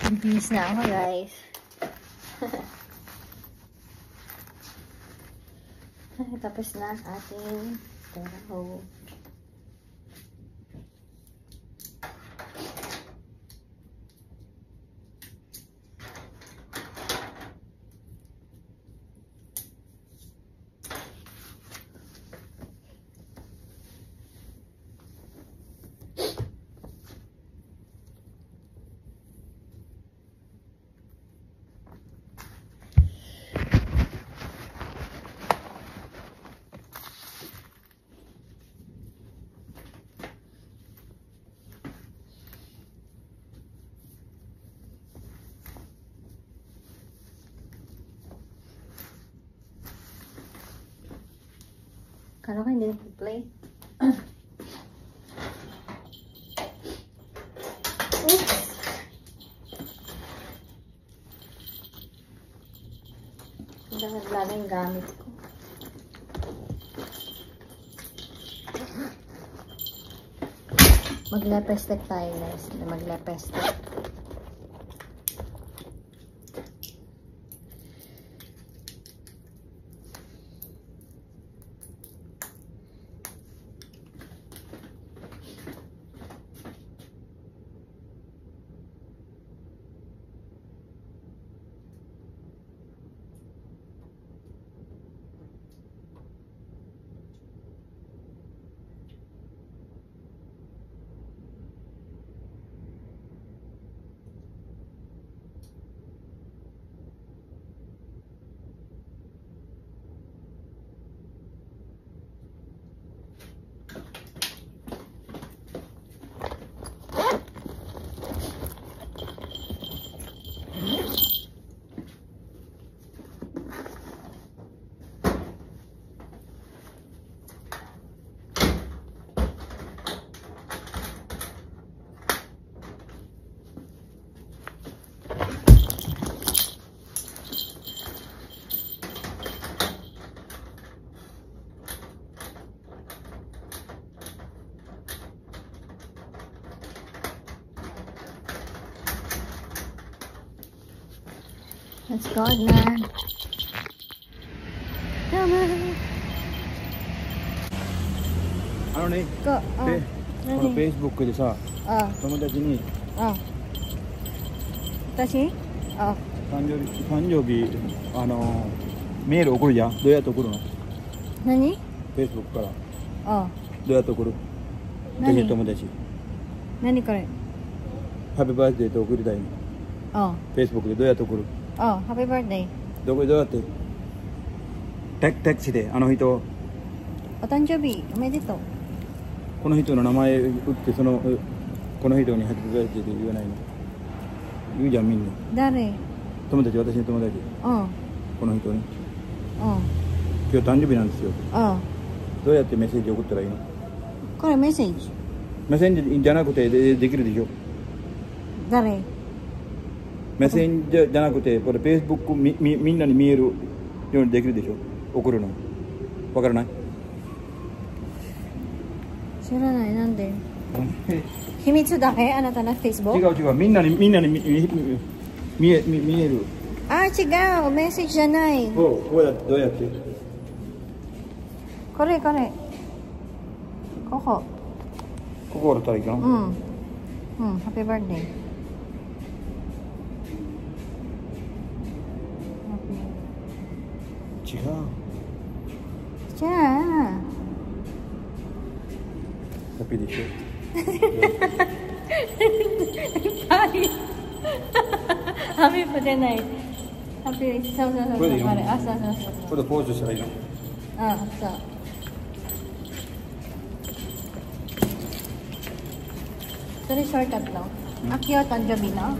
Bibihis na ako, guys. Tapos na ating taraho. Kala ko hindi nag-play. Oops! Hindi naglala yung gamit ko. Mag-lepestek tayo, guys. Mag-lepestek. Let's go na.ね、この Facebook でさ、友達に私誕生日メール送るじゃん。どうやって送るの？何？ Facebook からどうやって送る？ぜひ友達何これ？ハッピーバースデーって送りたいの。Facebook でどうやって送る？ハッピーバースデー。どうやってタクシーであの人お誕生日おめでとう。この人の名前打ってこの人にハッピーバースデーって言わないの？言うじゃんみんな。誰？友達、私の友達。この人に。今日誕生日なんですよ。どうやってメッセージ送ったらいいの？これメッセージ。メッセージじゃなくてできるでしょ。誰？メッセージじゃなくてこれ Facebook みんなに見えるようにできるでしょ。送るの。わからない？知らない。なんで？秘密だけ？あなたの Facebook？ 違うみんなに見える。違うメッセージじゃない。どうやってこれここだったらいいかな。ハッピーバースデー。違う。じゃあハッピーでしょ。ハッピー出ない。ハッピー、そう。これでいいの？そう。これでポーズしたらいいの？そう。それショートカット。今日誕生日の。ハ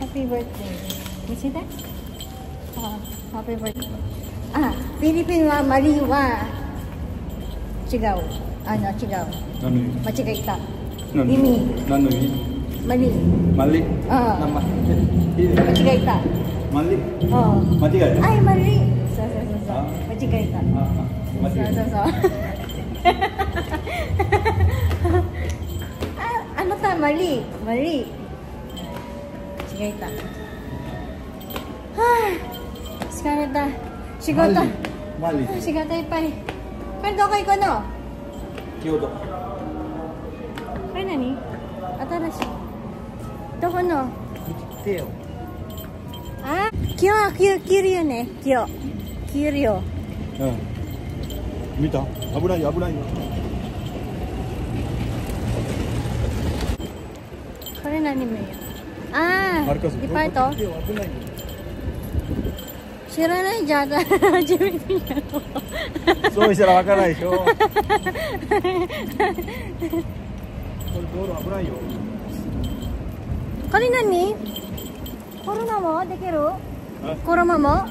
ッピーバースデー。見せて。ハッピーバースデー。フィリピンはマリは違う。違う。間違えた。意味。何の意味？マリ。間違えた。マリ。間違えた。マリ。そう。間違えた。そう。あなたマリ。意外た。はぁ、疲れた。仕事。マジで仕事いっぱい。これどこ行くの？京都。これ何？新しい。どこの？来てよ。あ、今日切るよね。今日切るよ。うん。見た？危ないよ、危ないよ。これ何名よ？ああ、デパート？知らないじゃん。初めてやろう。そうしたらわからないでしょ。これ道路危ないよ。これ何？コロナもできる？コロナも？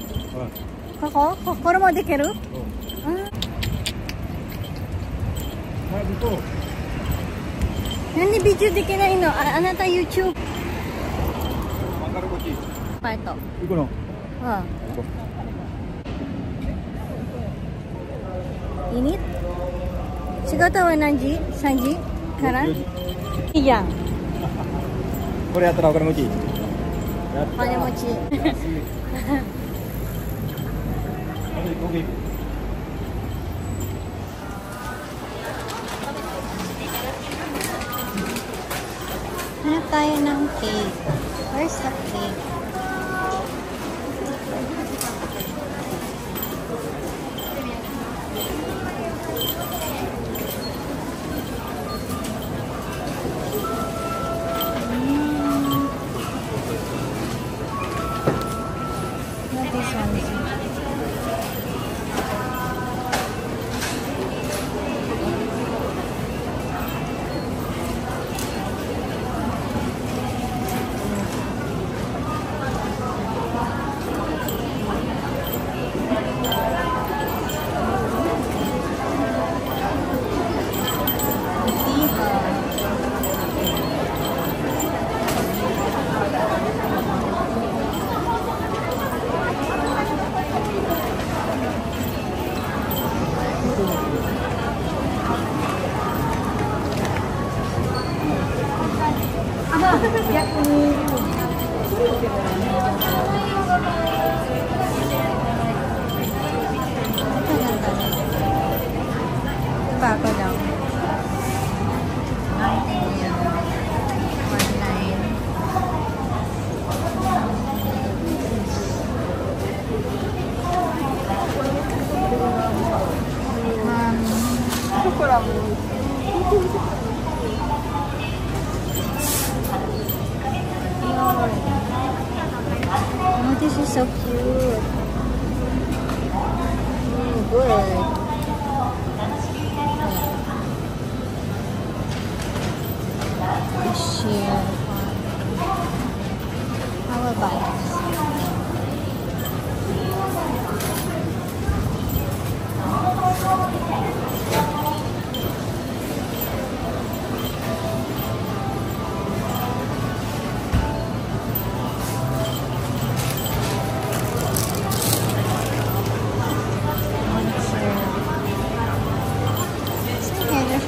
ここ？コロナもできる？なんでビデオできないの？あなた YouTube。パート。行くの？Init? 仕事は何時 ?3 時からいいじゃん。これやったらお金持ち。お金持ち。Hanap tayo ng cake. Where's the cake? Ako daw. ほらもう。Oh, this is so cute. Good. Share. How about this?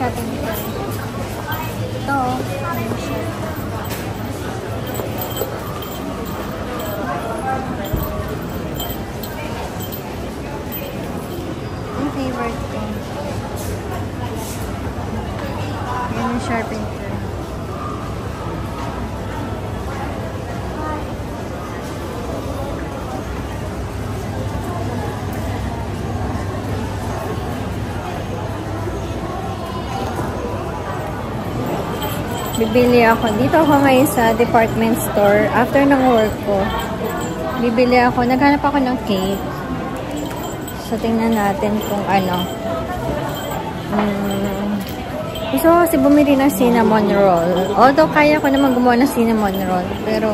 Shopping ito. Ito. Yung favorite ko. Yan yung shopping ito. Bibili ako. Dito ako ngayon sa department store. After ng work ko, bibili ako. Naghanap ako ng cake. So, tingnan natin kung ano. Gusto ko kasi bumili ng cinnamon roll. Although, kaya ko naman gumawa ng cinnamon roll. Pero,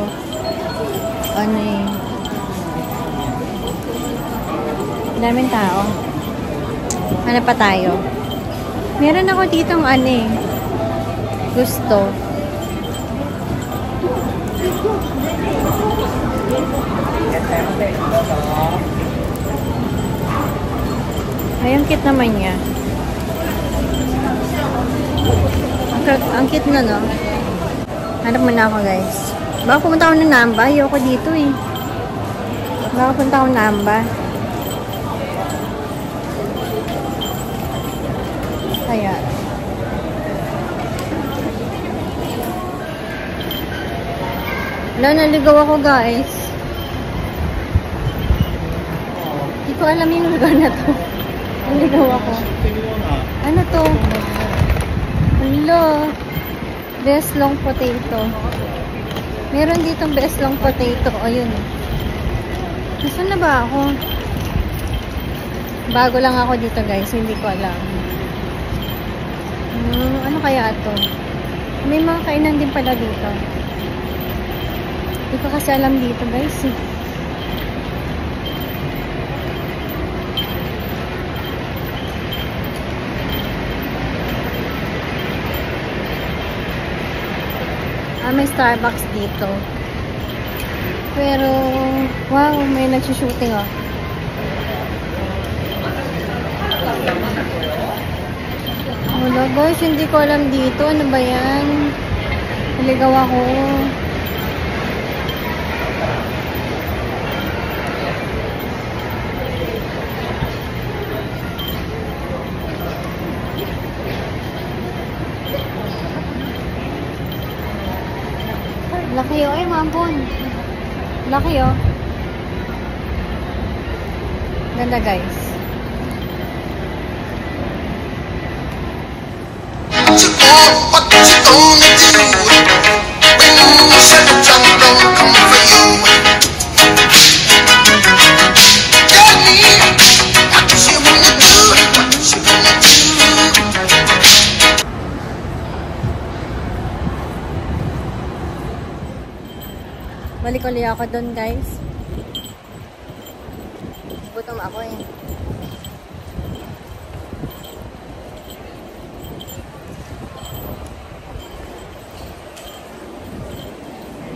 ano eh. Daming tao. Ano pa tayo? Meron ako ditong ano eh. Gusto. Ay, ang cute naman niya. Ang cute na, no? Hanap muna ako, guys. Baka pumunta ako ng Namba. Ayoko dito eh. Baka pumunta ako ng Namba. Kaya. Wala, naligaw ako guys. Hindi ko alam yung lugar na to. Naligaw ako. Ano to? Hello. Best long potato. Meron ditong best long potato. Ayun. Nasaan na ba ako? Bago lang ako dito guys. Hindi ko alam. Ano kaya to? May mga kainan din pala dito. Hindi ko kasi alam dito guys. May Starbucks dito. Pero, wow, may nagsushooting oh. Wala guys, hindi ko alam dito. Ano ba yan? Naligaw ako. Laki oh, ay mampon. Laki oh. Ganda guys. What you gonna do when you said the drum don't come for you? Tell me what you wanna do, what you wanna do. Balik ulit ako doon guys. Gutom ako eh.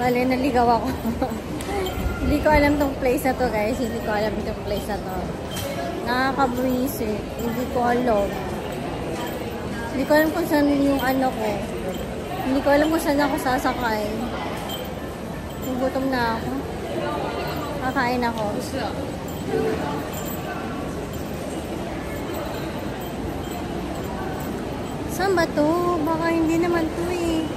Bale, naligaw ako. Hindi ko alam tong place na to guys. Hindi ko alam itong place na to. Nakaka-buwisit. Hindi ko alam. Hindi ko alam kung saan yung ano ko. Hindi ko alam kung saan ako sasakay. Gutom na ako. Kakain ako. Saan ba to? Baka hindi naman to eh.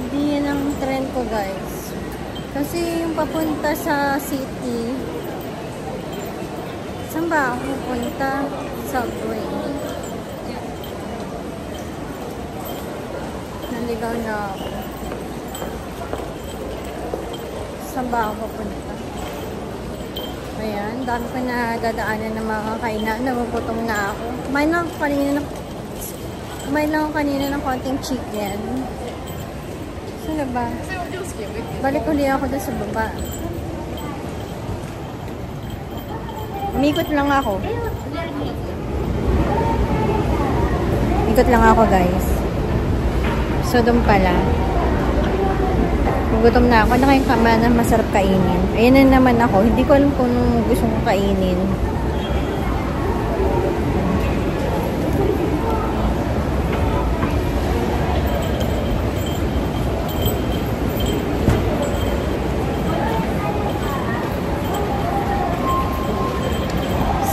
Hindi yan ang trend ko guys. Kasi yung papunta sa city. Saan ba ako pupunta? Subway. Naligaw na ako. Saan ba ako pupunta? Ayan, dami ko na dadaanan ng mga kainan. Nagugutom na ako. Kumain lang ako kanina ng konting chicken. Saan na ba? Balik ulit ako doon sa baba. Umikot lang ako. Ikot lang ako guys. So, doon pala. Gutom na ako. Nakayang kama na masarap kainin. Ayan na naman ako. Hindi ko alam kung gusto kong kainin.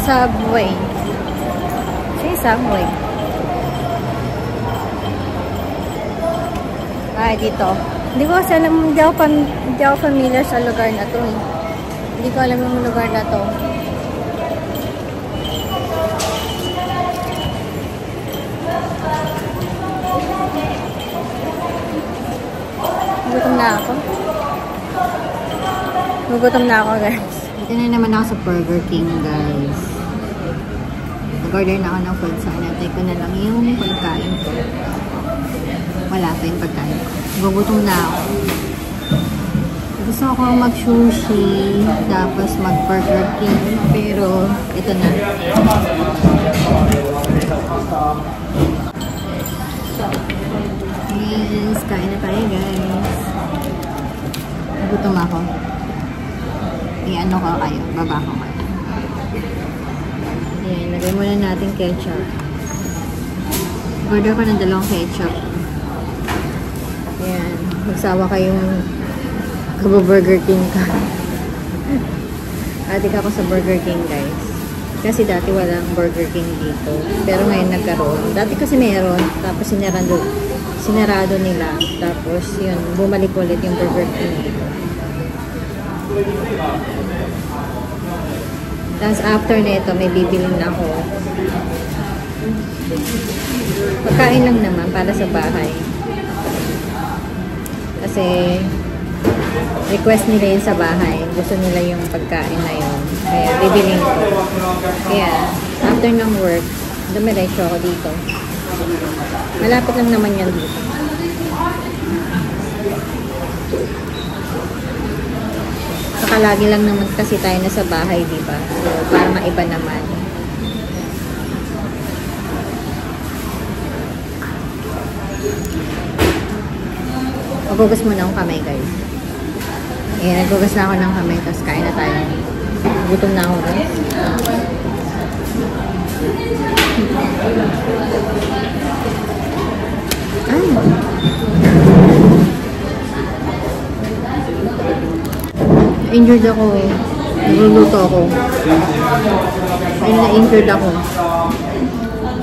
Subway. Say Subway. Ay, dito. Hindi ko kasi alam, hindi ako familiar sa lugar na to eh. Hindi ko alam yung lugar na to. Gutom na ako. Gutom na ako guys. Dito na naman ako sa Burger King guys. Nag-order na ako ng food. So, anatay ko na lang yung pagkain ko. Wala pa yung pagkain ko. Gugutom na ako. Gusto ko mag-sushi, tapos mag-Burger King, pero ito na. Yes, kain na tayo guys. Gutom ako. I-ano ko kayo, baba ko kayo. Ayan, lagay muna natin ketchup. Order ko ng 2 ketchup. Ayan. Magsawa kayong Burger King ka. Adik ako sa Burger King, guys. Kasi dati walang Burger King dito. Pero ngayon nagkaroon. Dati kasi meron. Tapos sinarado nila. Tapos yun, bumalik ulit yung Burger King dito. Tapos after na ito, may bibilin ako. Pagkain lang naman para sa bahay. Kasi request nila yun sa bahay. Gusto nila yung pagkain na yun. Kaya bibilin ko. Kaya after ng work, dumiretso ako dito. Malapit lang naman yan dito. Saka lagi lang naman kasi tayo na sa bahay, diba? So, para maiba naman. Magugas muna akong kamay, guys. Ayan, nagugas na ako ng kamay, tapos kain na tayo. Gutom na ako, guys. Ay! Injured ako. Nagluluto ako. Ayun, na-injured ako.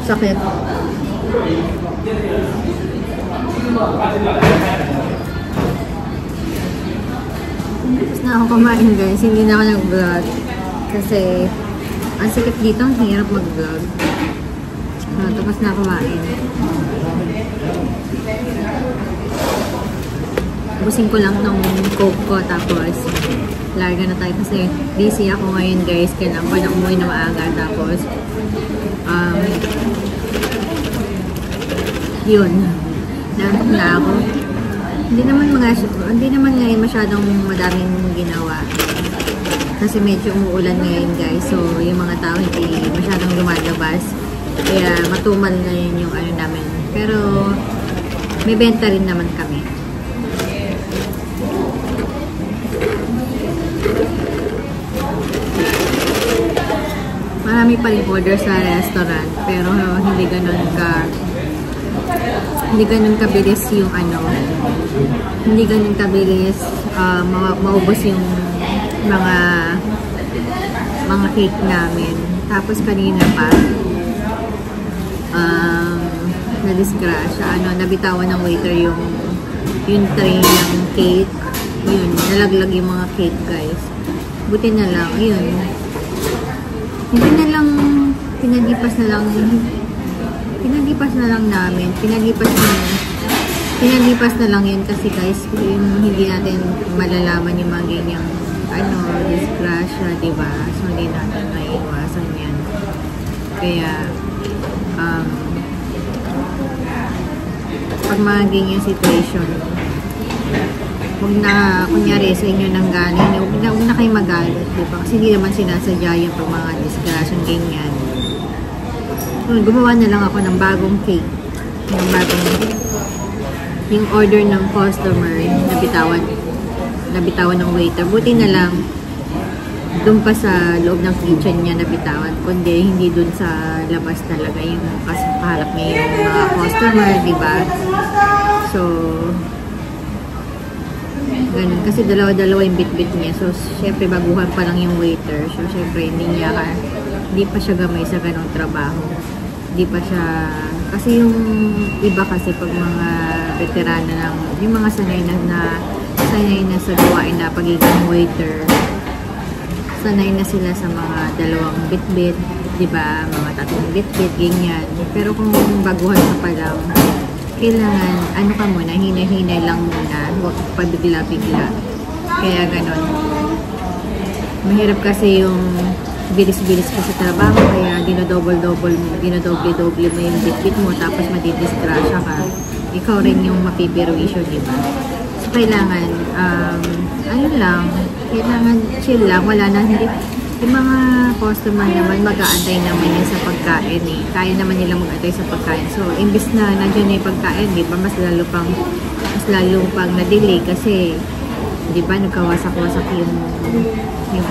Sakit. Tapos na ako kumain, guys. Hindi na ako nag-vlog. Kasi ang sakit dito, ang hirap mag-vlog. Tapos na kumain. Busin ko lang tong coke ko. Tapos larga na tayo kasi busy ako ngayon, guys. Kailangan ko na umuwi na maaga. Tapos yun. Na ako. Hindi naman ngayon masyadong madaming ginawa. Kasi medyo umuulan ngayon, guys. So, yung mga tao hindi masyadong lumalabas. Kaya matumal na yun yung ano namin. Pero may benta rin naman kami. Marami pa rin order sa restaurant. Pero hindi ganun kabilis yung ano, hindi ganun kabilis maubos yung mga cake namin. Tapos kanina pa na-disgrasya, nabitawan ng waiter yung tray ng cake. Yun, nalaglag yung mga cake, guys. Buti na lang, yun. Hindi na lang, pinalipas na lang namin. Pinalipas na lang yun kasi, guys, yung hindi natin malalaman yung mga ganyang disgrasya, diba? So, hindi natin naiiwasan yan. Kaya, pag mga ganyang situation, huwag na, kunyari, sa inyo nang galing, huwag na kayo magalit, diba? Kasi hindi naman sinasadya yung pag mga disgrasyang ganyan. Gumawa na lang ako ng bagong cake. Yung order ng customer, nabitawan ng waiter. Buti na lang, doon pa sa loob ng kitchen niya nabitawan. Kundi hindi doon sa labas talaga yung kahalap niya yung mga customer, diba? So, ganun. Kasi dalawa yung bit-bit niya. So, syempre, baguhan pa lang yung waiter. So, syempre, hindi pa siya gamay sa ganong trabaho. Hindi pa siya, kasi yung iba kasi pag mga veterano ng, yung mga sanay na sa gawain na pagiging waiter, sanay na sila sa mga dalawang bit-bit, diba? Mga 3 bit-bit, ganyan. Pero kung baguhan ka pa lang, kailangan, ka muna, hinay-hinay lang muna, huwag pa bigla-bigla. Kaya ganon. Mahirap kasi yung bilis-bilis ka sa trabaho, kaya dinodoble-doble mo yung bit-bit mo, tapos madidisgrasya ka. Ikaw rin yung mapipirwisyo, diba? So, kailangan, kailangan chill lang, wala na, hindi, yung mga customer naman, mag-aantay naman yan sa pagkain eh. Kaya naman nila mag-aantay sa pagkain. So, imbis na nandiyan na yung pagkain, diba, mas lalo pang na-delay kasi, diba, nagkawasak-wasak yung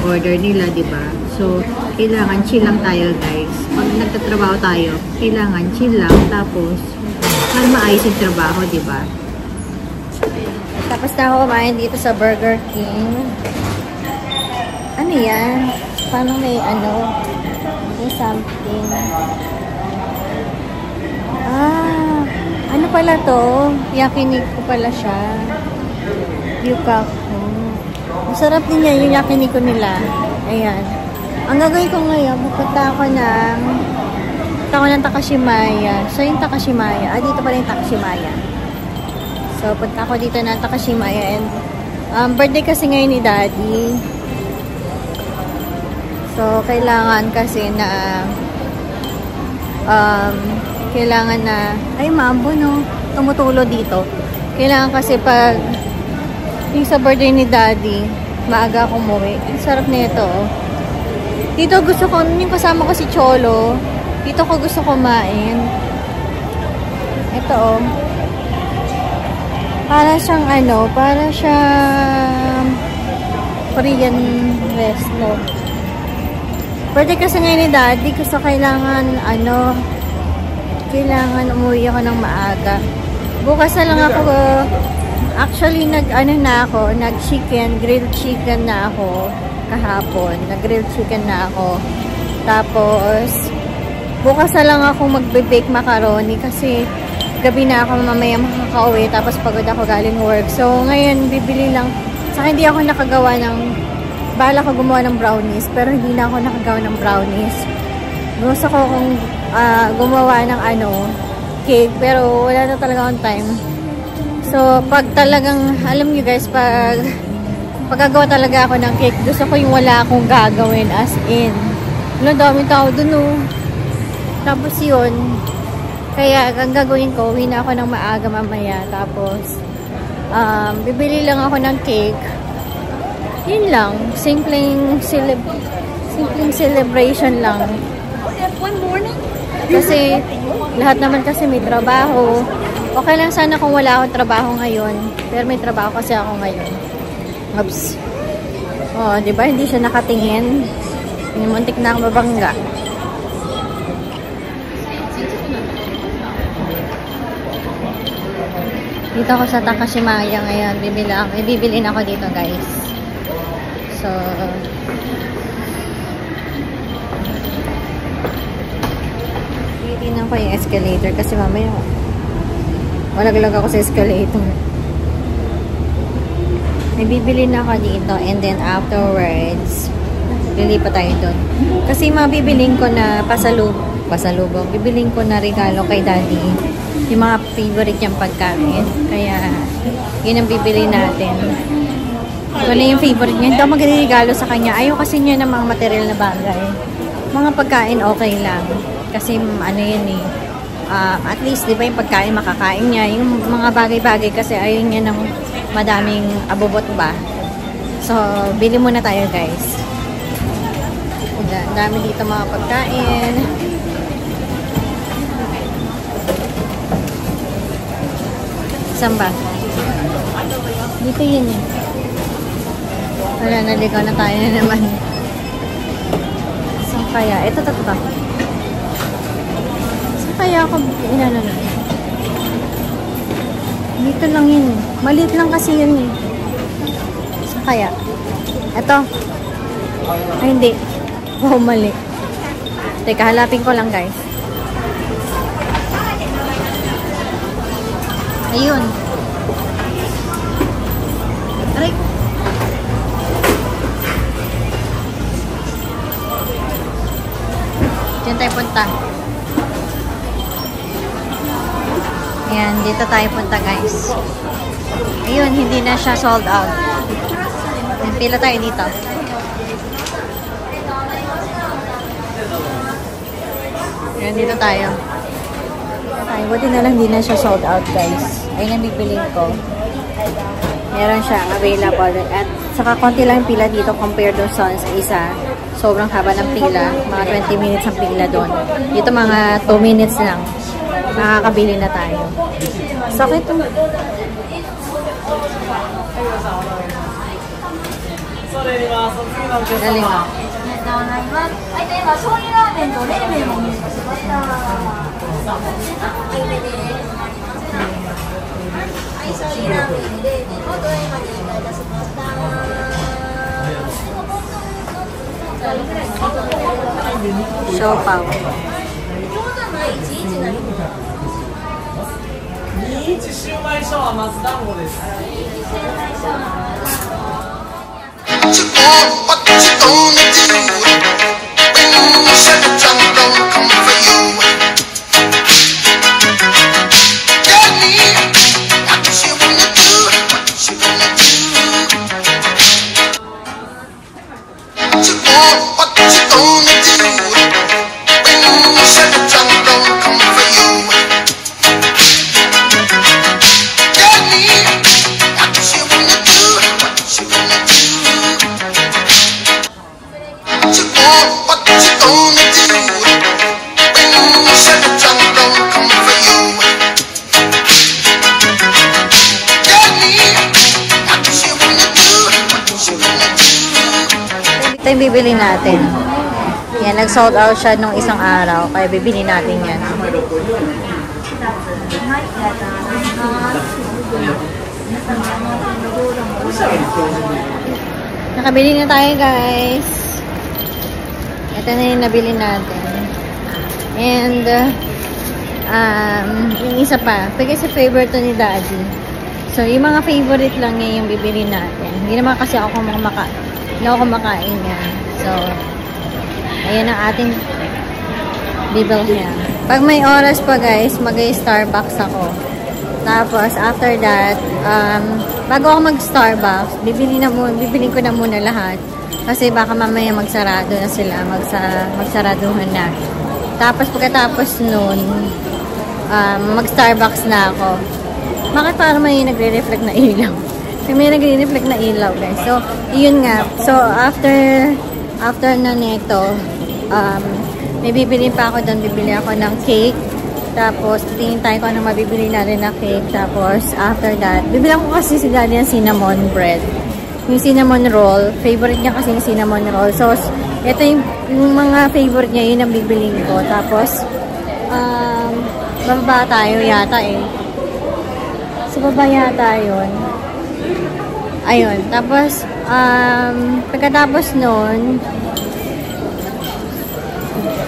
order nila, diba? So, kailangan chill lang tayo, guys. Pag nagtatrabaho tayo, kailangan chill lang. Tapos, para maayos yung trabaho, di ba? Tapos na ako kumain dito sa Burger King. Ano yan? Paano may may something. Ano pala to? Yakiniku pala siya. Yukaku. Masarap din yan yung yakiniku nila. Ayan. Ang gagawin ko ngayon, pupunta ako ng Takashimaya. So, yung Takashimaya. Dito pala yung Takashimaya. So, punta ako dito ng Takashimaya. And, birthday kasi ngayon ni Daddy. So, kailangan kasi na ay, mambo, no? Tumutulo dito. Kailangan kasi pag yung sa birthday ni Daddy, maaga akong umuwi. Ang sarap na ito, oh. Dito gusto ko, yung kasama ko si Cholo, dito ko gusto kumain. Ito, oh. Para siyang Korean resto. Birthday kasi ngayon ni Daddy, gusto kailangan umuwi ako ng maaga. Bukas na lang ako, actually, grilled chicken na ako kahapon. Nag-grilled chicken na ako. Tapos, bukas na lang ako magbe-bake macaroni kasi gabi na ako mamaya makaka-uwi. Tapos, pagod ako galing work. So, ngayon, bibili lang. Saka hindi ako nakagawa bala ko gumawa ng brownies, pero hindi na ako nakagawa ng brownies. Gusto ko kung gumawa ng cake, pero wala na talaga akong time. So, pag talagang, alam nyo guys, pag gagawa talaga ako ng cake, gusto ko yung wala akong gagawin, as in. Wala, daming tao dun, oh. Tapos yun, kaya ang gagawin ko, uwi na ako ng maaga mamaya. Tapos, bibili lang ako ng cake. Yun lang. Simpleng celebration lang. One morning? Kasi, lahat naman kasi may trabaho. Okay lang sana kung wala akong trabaho ngayon. Pero may trabaho kasi ako ngayon. Oops. Oh, di ba? Hindi siya nakatingin. Muntik na akong mabangga. Dito ako sa Takashimaya ngayon. Bibilin ako dito, guys. So, titignan ko yung escalator kasi mamaya malaglag ako sa escalator. May bibili na ako dito and then afterwards lilipat tayo doon. Kasi mabibiling ko na pasalubong. Bibiling ko na regalo kay Daddy. Yung mga favorite niyang pagkain. Kaya, yun ang bibili natin. Ano yung favorite niya. Hindi ako magregalo sa kanya. Ayaw kasi niya ng mga material na bagay. Mga pagkain okay lang. Kasi yun eh. At least, di ba yung pagkain makakain niya. Yung mga bagay-bagay kasi ayaw niya ng madaming abobot ba. So, bili muna tayo guys. Ang dami dito mga pagkain. Saan ba? Dito yun eh. Wala, naligaw na tayo na naman. Saan kaya? Ito. Saan kaya ako inano na? Dito lang yun. Maliit lang kasi yun eh. Saan kaya? Ito. Ay, hindi. Oh, mali. Teka, halapin ko lang guys. Ayun. Aray. Diyan tayo punta. Ayan, dito tayo punta guys. Ayun, hindi na siya sold out. Pila tayo dito. Ayan, dito tayo. Buti na lang hindi na siya sold out guys. Ayun ang bibilin ko. Meron siya available. At saka konti lang yung pila dito compared doon sa isa. Sobrang haba ng pila. Mga 20 minutes ang pila doon. Dito mga 2 minutes lang. Makakabili na tayo. Sakit to. Galing mo. siopaw. What you gonna do when Chef John don't come for you? Tell me what you wanna do, what you gonna do. What you gonna do when Chef John don't come for you? Tell me what you wanna do, what you gonna do. What you gonna do when Chef John don't come for you? Tell me what you wanna do, what you gonna do. Ito yung bibili natin. Yan, nag-sold out siya nung isang araw. Kaya bibili natin yan. Nakabili na tayo, guys. Ito na yung nabili natin. And, yung isa pa. Kasi favorite to ni Daddy. So, yung mga favorite lang niya yung bibili natin. Hindi naman kasi ako kumakain niya. So, ayan ang ating bibilhin. Pag may oras pa, guys, mag-Starbucks ako. Tapos, after that, bago ako mag-Starbucks, bibili ko na muna lahat. Kasi baka mamaya magsarado na sila, magsaraduhan na. Tapos pagkatapos nun, mag-Starbucks na ako. Bakit parang may nagre-reflect na ilaw? May nagre-reflect na ilaw, guys. So, yun nga. So, after na nito, may bibili pa ako doon. Bibili ako ng cake. Tapos, tingin tayo kung anong mabibili na rin na cake. Tapos, after that, bibili ko kasi si Daddy ng cinnamon bread. Yung cinnamon roll. Favorite niya kasi yung cinnamon roll. So, ito yung mga favorite niya. Yun ang bibiling ko. Tapos, bababa tayo yata eh. So, baba yata yun. Ayun. Tapos, pagkatapos nun,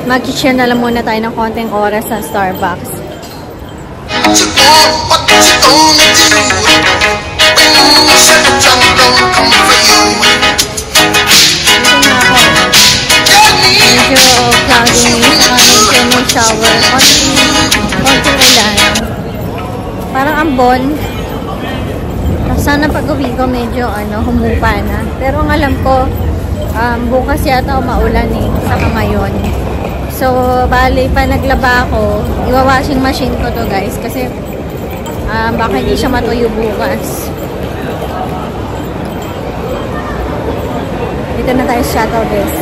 mag-share na lang muna tayo ng konting oras sa Starbucks. What you gonna do when Chef John don't come for you? Tell me Medyo cloudy, medyo may shower, konting ulan. Parang ambon. Sana pag-uwi ko medyo humupa na. Pero ang alam ko, bukas yata maulan eh, saka ngayon. So, bali pa naglaba ako, iwa-washing machine ko to, guys, kasi baka hindi siya matuyo bukas. Dito na tayo sa shuttle, guys.